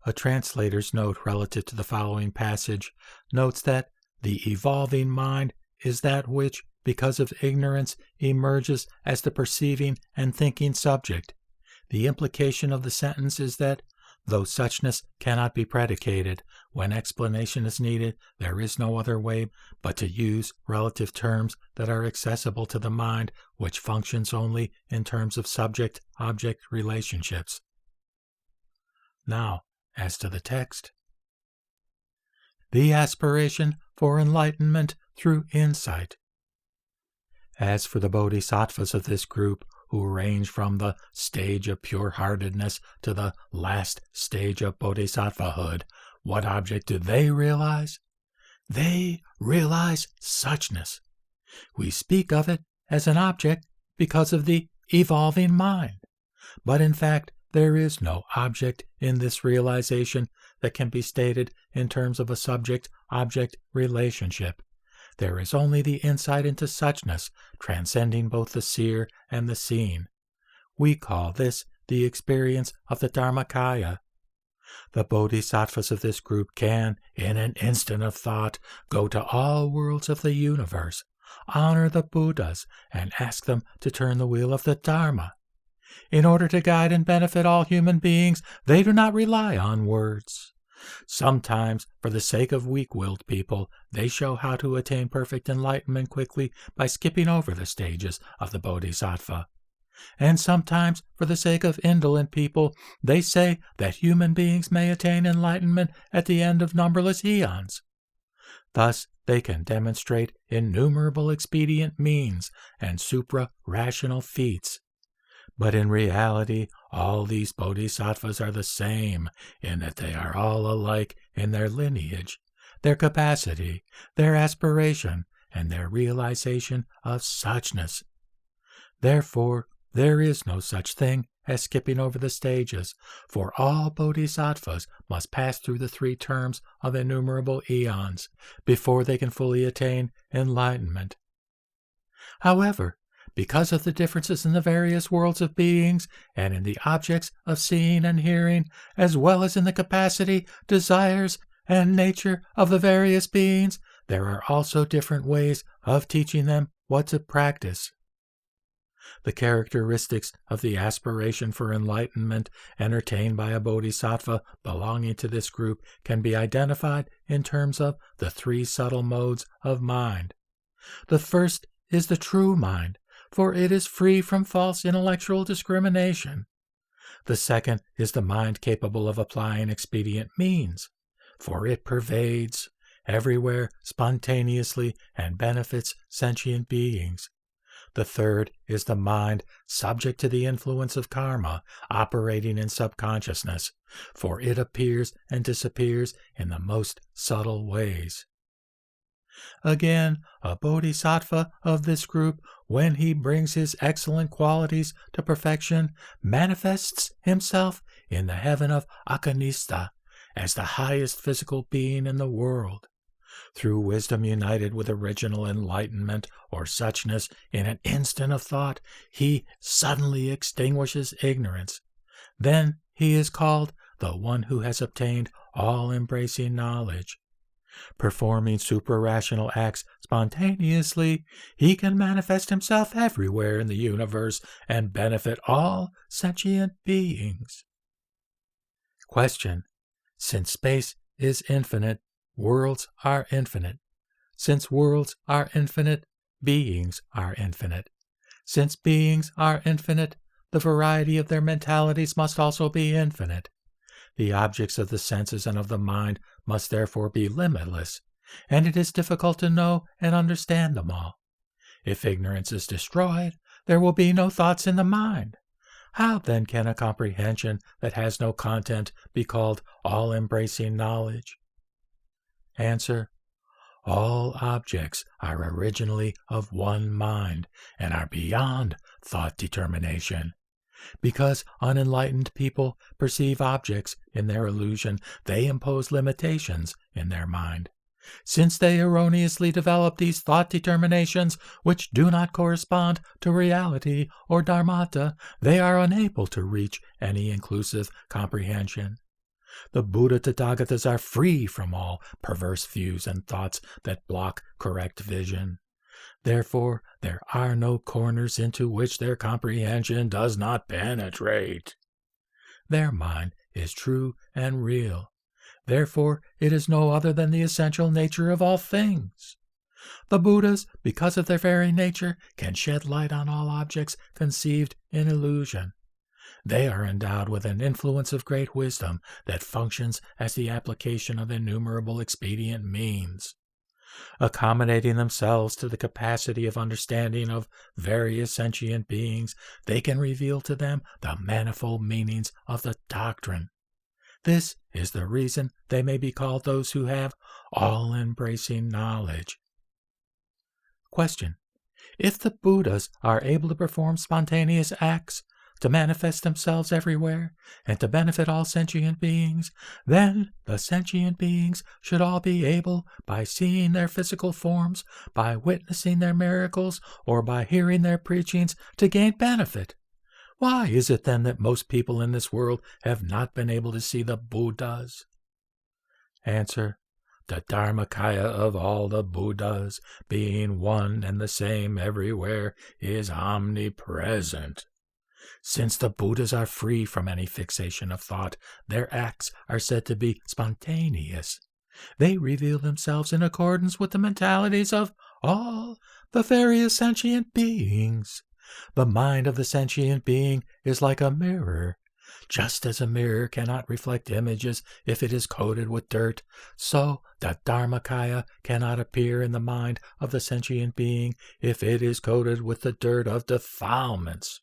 A translator's note relative to the following passage notes that the evolving mind is that which, because of ignorance, emerges as the perceiving and thinking subject. The implication of the sentence is that, though suchness cannot be predicated, when explanation is needed, there is no other way but to use relative terms that are accessible to the mind, which functions only in terms of subject-object relationships. Now, as to the text. The aspiration for enlightenment through insight. As for the bodhisattvas of this group, who range from the stage of pure-heartedness to the last stage of bodhisattvahood, what object do they realize? They realize suchness. We speak of it as an object because of the evolving mind, but in fact there is no object in this realization that can be stated in terms of a subject-object relationship. There is only the insight into suchness, transcending both the seer and the seen. We call this the experience of the Dharmakaya. The bodhisattvas of this group can, in an instant of thought, go to all worlds of the universe, honor the Buddhas, and ask them to turn the wheel of the Dharma. In order to guide and benefit all human beings, they do not rely on words. Sometimes, for the sake of weak-willed people, they show how to attain perfect enlightenment quickly by skipping over the stages of the bodhisattva. And sometimes, for the sake of indolent people, they say that human beings may attain enlightenment at the end of numberless eons. Thus, they can demonstrate innumerable expedient means and supra-rational feats. But in reality, all these bodhisattvas are the same, in that they are all alike in their lineage, their capacity, their aspiration, and their realization of suchness. Therefore, there is no such thing as skipping over the stages, for all bodhisattvas must pass through the 3 terms of innumerable eons before they can fully attain enlightenment. However, because of the differences in the various worlds of beings, and in the objects of seeing and hearing, as well as in the capacity, desires, and nature of the various beings, there are also different ways of teaching them what to practice. The characteristics of the aspiration for enlightenment entertained by a bodhisattva belonging to this group can be identified in terms of the 3 subtle modes of mind. The first is the true mind, for it is free from false intellectual discrimination. The second is the mind capable of applying expedient means, for it pervades everywhere spontaneously and benefits sentient beings. The third is the mind subject to the influence of karma, operating in subconsciousness, for it appears and disappears in the most subtle ways. Again, a bodhisattva of this group, when he brings his excellent qualities to perfection, manifests himself in the heaven of Akanistha as the highest physical being in the world. Through wisdom united with original enlightenment or suchness, in an instant of thought, he suddenly extinguishes ignorance. Then he is called the one who has obtained all-embracing knowledge. Performing suprarational acts spontaneously, he can manifest himself everywhere in the universe and benefit all sentient beings. Question: since space is infinite, worlds are infinite. Since worlds are infinite, beings are infinite. Since beings are infinite, the variety of their mentalities must also be infinite. The objects of the senses and of the mind must therefore be limitless, and it is difficult to know and understand them all. If ignorance is destroyed, there will be no thoughts in the mind. How then can a comprehension that has no content be called all-embracing knowledge? Answer: all objects are originally of one mind and are beyond thought determination. Because unenlightened people perceive objects in their illusion, they impose limitations in their mind. Since they erroneously develop these thought determinations, which do not correspond to reality or dharmata, they are unable to reach any inclusive comprehension. The Buddha Tathagatas are free from all perverse views and thoughts that block correct vision. Therefore, there are no corners into which their comprehension does not penetrate. Their mind is true and real. Therefore, it is no other than the essential nature of all things. The Buddhas, because of their very nature, can shed light on all objects conceived in illusion. They are endowed with an influence of great wisdom that functions as the application of innumerable expedient means. Accommodating themselves to the capacity of understanding of various sentient beings, they can reveal to them the manifold meanings of the doctrine. This is the reason they may be called those who have all-embracing knowledge. Question. If the Buddhas are able to perform spontaneous acts, to manifest themselves everywhere, and to benefit all sentient beings, then the sentient beings should all be able, by seeing their physical forms, by witnessing their miracles, or by hearing their preachings, to gain benefit. Why is it then that most people in this world have not been able to see the Buddhas? Answer. The Dharmakaya of all the Buddhas, being one and the same everywhere, is omnipresent. Since the Buddhas are free from any fixation of thought, their acts are said to be spontaneous. They reveal themselves in accordance with the mentalities of all the various sentient beings. The mind of the sentient being is like a mirror. Just as a mirror cannot reflect images if it is coated with dirt, so the Dharmakaya cannot appear in the mind of the sentient being if it is coated with the dirt of defilements.